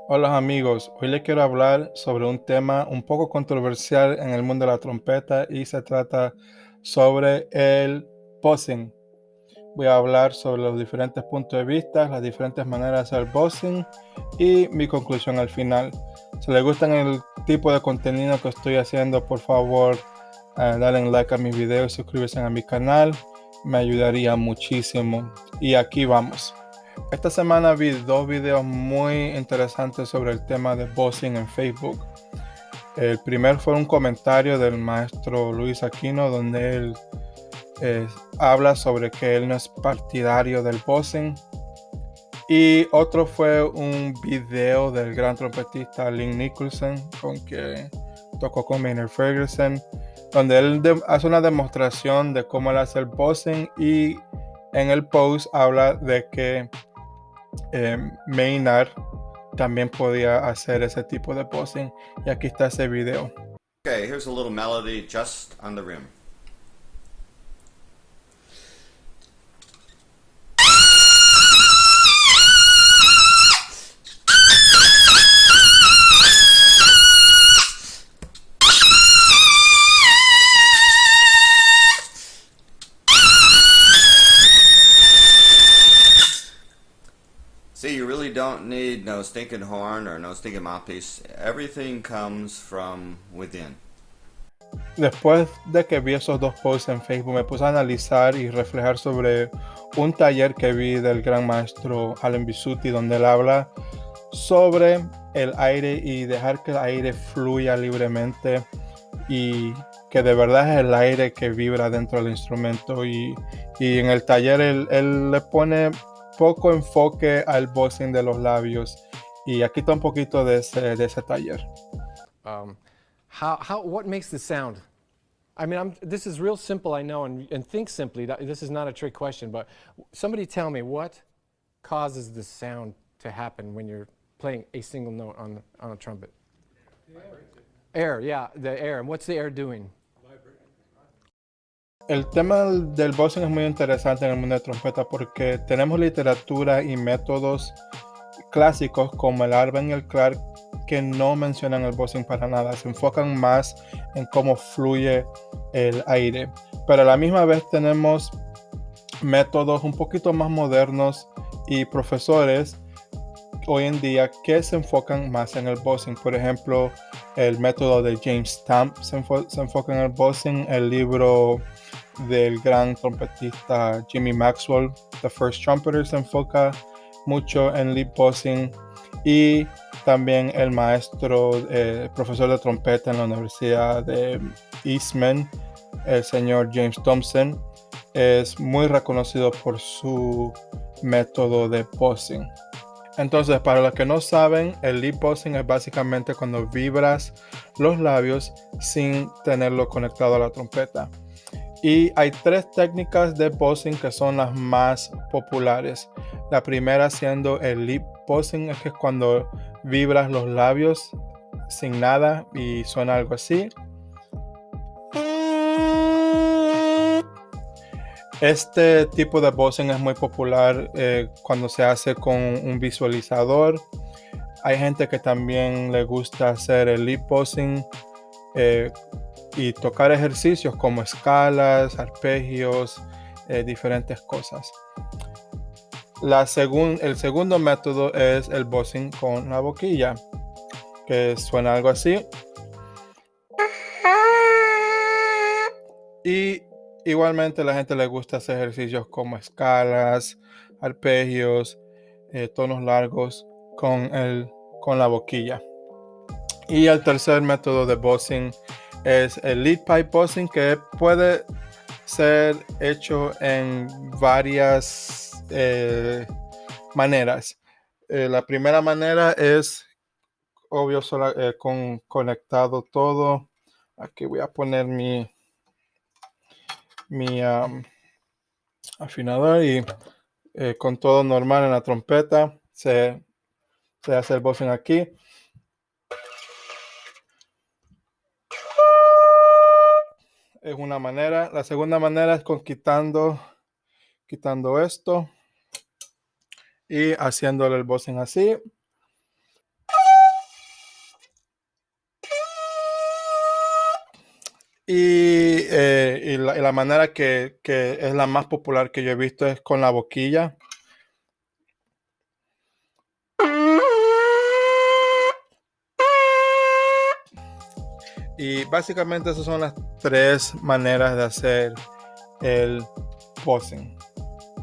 Hola amigos, hoy les quiero hablar sobre un tema un poco controversial en el mundo de la trompeta y se trata sobre el buzzing. Voy a hablar sobre los diferentes puntos de vista, las diferentes maneras de hacer buzzing y mi conclusión al final. Si les gustan el tipo de contenido que estoy haciendo, por favor, dale like a mis videos, suscríbanse a mi canal, me ayudaría muchísimo. Y aquí vamos. Esta semana vi dos videos muy interesantes sobre el tema de buzzing en Facebook. El primero fue un comentario del maestro Luis Aquino donde él eh, habla sobre que él no es partidario del buzzing. Y otro fue un video del gran trompetista Lynn Nicholson con que tocó con Maynard Ferguson, donde él hace una demostración de cómo él hace el buzzing y en el post habla de que Maynard también podía hacer ese tipo de posing y aquí está ese video. Okay, here's a little melody just on the rim. See, you really don't need no stinking horn or no stinking mouthpiece. Everything comes from within. Después de que vi esos dos posts en Facebook, me puse a analizar y reflejar sobre un taller que vi del gran maestro Allen Bisutti, donde él habla sobre el aire y dejar que el aire fluya libremente y que de verdad es el aire que vibra dentro del instrumento y en el taller él le pone poco enfoque al buzzing de los labios y aquí está un poquito de ese taller. um, what makes the sound? I mean, this is real simple, I know, and think simply. This is not a trick question, but somebody tell me what causes the sound to happen when you're playing a single note on a trumpet? Air, yeah, the air. And what's the air doing? El tema del buzzing es muy interesante en el mundo de trompeta porque tenemos literatura y métodos clásicos como el Arben y el Clark que no mencionan el buzzing para nada, se enfocan más en cómo fluye el aire, pero a la misma vez tenemos métodos un poquito más modernos y profesores hoy en día que se enfocan más en el buzzing. Por ejemplo, el método de James Stamp se enfoca en el buzzing. El libro del gran trompetista Jimmy Maxwell, The First Trumpeter, se enfoca mucho en lead buzzing. Y también el maestro, profesor de trompeta en la Universidad de Eastman, el señor James Thompson, es muy reconocido por su método de buzzing. Entonces, para los que no saben, el lip buzzing es básicamente cuando vibras los labios sin tenerlo conectado a la trompeta. Y hay tres técnicas de buzzing que son las más populares. La primera siendo el lip buzzing, es que es cuando vibras los labios sin nada y suena algo así. Este tipo de buzzing es muy popular cuando se hace con un visualizador. Hay gente que también le gusta hacer el lip buzzing y tocar ejercicios como escalas, arpegios, diferentes cosas. El segundo método es el buzzing con la boquilla, que suena algo así. Y igualmente a la gente le gusta hacer ejercicios como escalas, arpegios, tonos largos con la boquilla. Y el tercer método de buzzing es el lead pipe buzzing, que puede ser hecho en varias maneras. La primera manera es obvio con conectado todo. Aquí voy a poner mi afinador y con todo normal en la trompeta se hace el buzzing aquí. Es una manera. La segunda manera es quitando esto y haciéndole el buzzing así. Y la manera que es la más popular que yo he visto es con la boquilla. Y básicamente esas son las tres maneras de hacer el buzzing.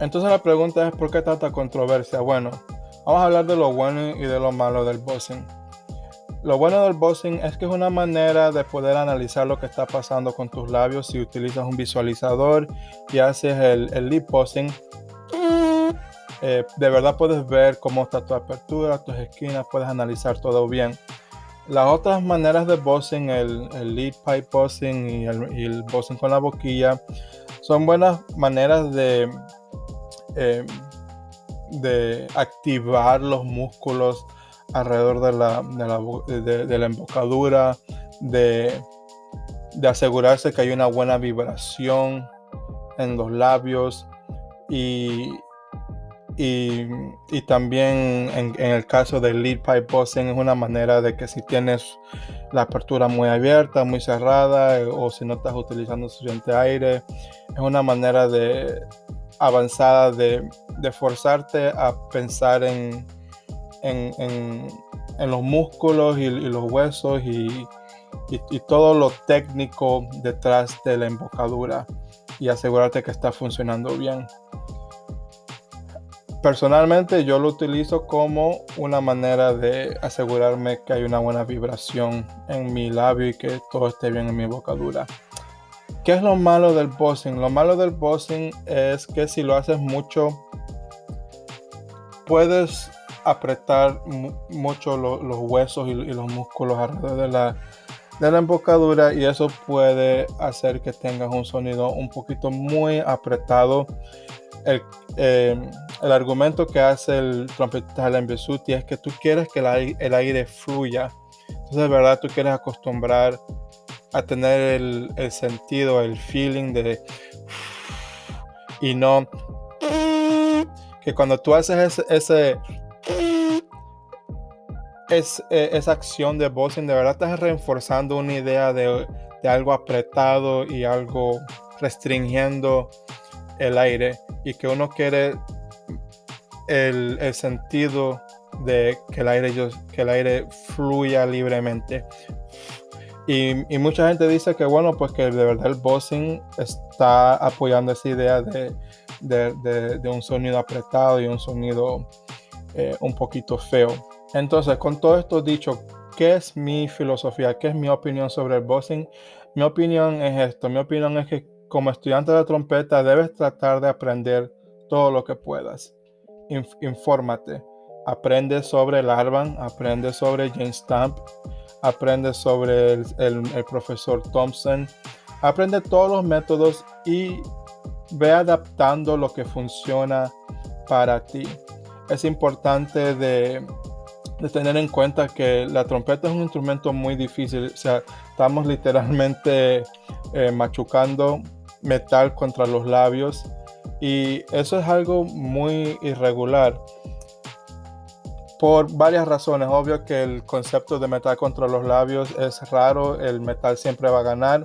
Entonces la pregunta es, ¿por qué tanta controversia? Bueno, vamos a hablar de lo bueno y de lo malo del buzzing. Lo bueno del buzzing es que es una manera de poder analizar lo que está pasando con tus labios. Si utilizas un visualizador y haces el lip buzzing, de verdad puedes ver cómo está tu apertura, tus esquinas, puedes analizar todo bien. Las otras maneras de buzzing, el lead pipe buzzing y el buzzing con la boquilla, son buenas maneras de activar los músculos alrededor de la embocadura, de asegurarse que hay una buena vibración en los labios y también en el caso del lead pipe buzzing es una manera de que si tienes la apertura muy abierta, muy cerrada o si no estás utilizando suficiente aire, es una manera avanzada de forzarte a pensar en los músculos y los huesos y todo lo técnico detrás de la embocadura y asegurarte que está funcionando bien. Personalmente yo lo utilizo como una manera de asegurarme que hay una buena vibración en mi labio y que todo esté bien en mi embocadura. ¿Qué es lo malo del buzzing? Lo malo del buzzing es que si lo haces mucho, puedes apretar mucho los huesos y los músculos alrededor de la embocadura y eso puede hacer que tengas un sonido un poquito muy apretado. El argumento que hace el trompetista Alain Bisutti es que tú quieres que el aire fluya. Entonces, de verdad, tú quieres acostumbrar a tener el sentido, el feeling de y no que cuando tú haces esa acción de buzzing, de verdad estás reforzando una idea de algo apretado y algo restringiendo el aire y que uno quiere el sentido de que el aire fluya libremente. Y mucha gente dice que bueno, pues que de verdad el buzzing está apoyando esa idea de un sonido apretado y un sonido un poquito feo. Entonces, con todo esto dicho, ¿qué es mi filosofía? ¿Qué es mi opinión sobre el buzzing? Mi opinión es esto. Mi opinión es que como estudiante de trompeta debes tratar de aprender todo lo que puedas. Infórmate. Aprende sobre el Arban, aprende sobre James Stamp, aprende sobre el profesor Thompson, aprende todos los métodos y ve adaptando lo que funciona para ti. Es importante de tener en cuenta que la trompeta es un instrumento muy difícil, o sea, estamos literalmente machucando metal contra los labios y eso es algo muy irregular por varias razones. Obvio que el concepto de metal contra los labios es raro, el metal siempre va a ganar,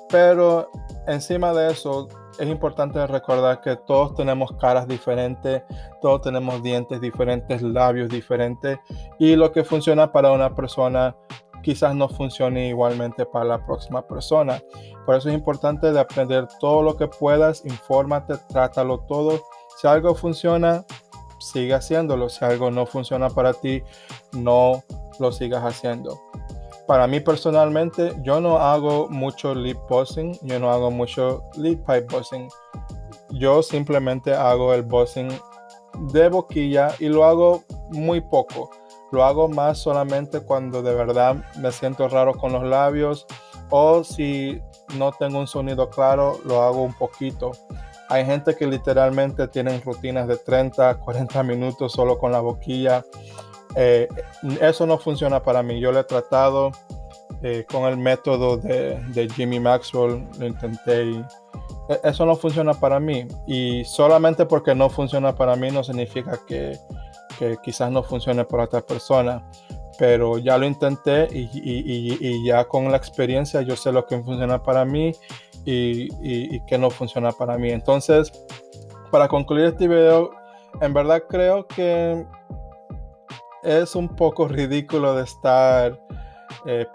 pero encima de eso es importante recordar que todos tenemos caras diferentes, todos tenemos dientes diferentes, labios diferentes y lo que funciona para una persona quizás no funcione igualmente para la próxima persona. Por eso es importante de aprender todo lo que puedas, infórmate, trátalo todo. Si algo funciona, sigue haciéndolo. Si algo no funciona para ti, no lo sigas haciendo. Para mí personalmente, yo no hago mucho lip buzzing, yo no hago mucho lead pipe buzzing. Yo simplemente hago el buzzing de boquilla y lo hago muy poco. Lo hago más solamente cuando de verdad me siento raro con los labios o si no tengo un sonido claro, lo hago un poquito. Hay gente que literalmente tienen rutinas de 30, 40 minutos solo con la boquilla. Eso no funciona para mí. Yo lo he tratado con el método de Jimmy Maxwell, lo intenté y eso no funciona para mí. Y solamente porque no funciona para mí no significa que quizás no funcione para otra persona. pero ya lo intenté y ya con la experiencia yo sé lo que funciona para mí y qué no funciona para mí. Entonces, para concluir este video, en verdad creo que es un poco ridículo de estar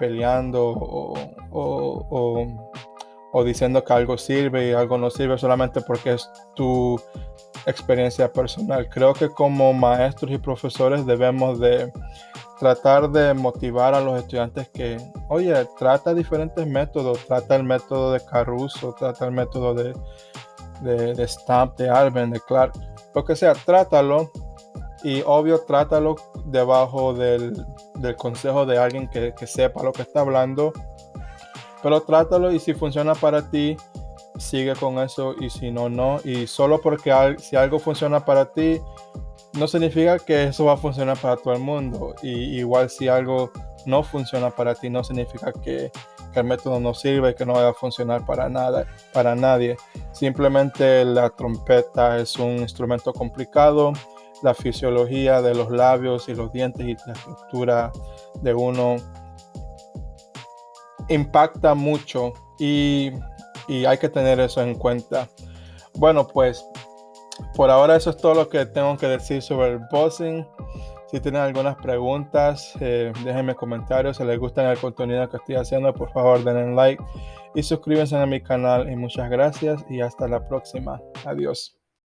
peleando o diciendo que algo sirve y algo no sirve solamente porque es tu experiencia personal. Creo que como maestros y profesores debemos de tratar de motivar a los estudiantes que, oye, trata diferentes métodos, trata el método de Caruso, trata el método de Stamp, de Alvin, de Clark, lo que sea, trátalo y obvio trátalo debajo del consejo de alguien que sepa lo que está hablando, pero trátalo y si funciona para ti, sigue con eso y si no, no. Y solo porque si algo funciona para ti, no significa que eso va a funcionar para todo el mundo. Y igual si algo no funciona para ti, no significa que el método no sirve y que no va a funcionar para nadie. Simplemente la trompeta es un instrumento complicado. La fisiología de los labios y los dientes y la estructura de uno impacta mucho y hay que tener eso en cuenta. Bueno, pues por ahora eso es todo lo que tengo que decir sobre el buzzing. Si tienen algunas preguntas, déjenme comentarios. Si les gusta el contenido que estoy haciendo, por favor denle like y suscríbanse a mi canal. Y muchas gracias y hasta la próxima. Adiós.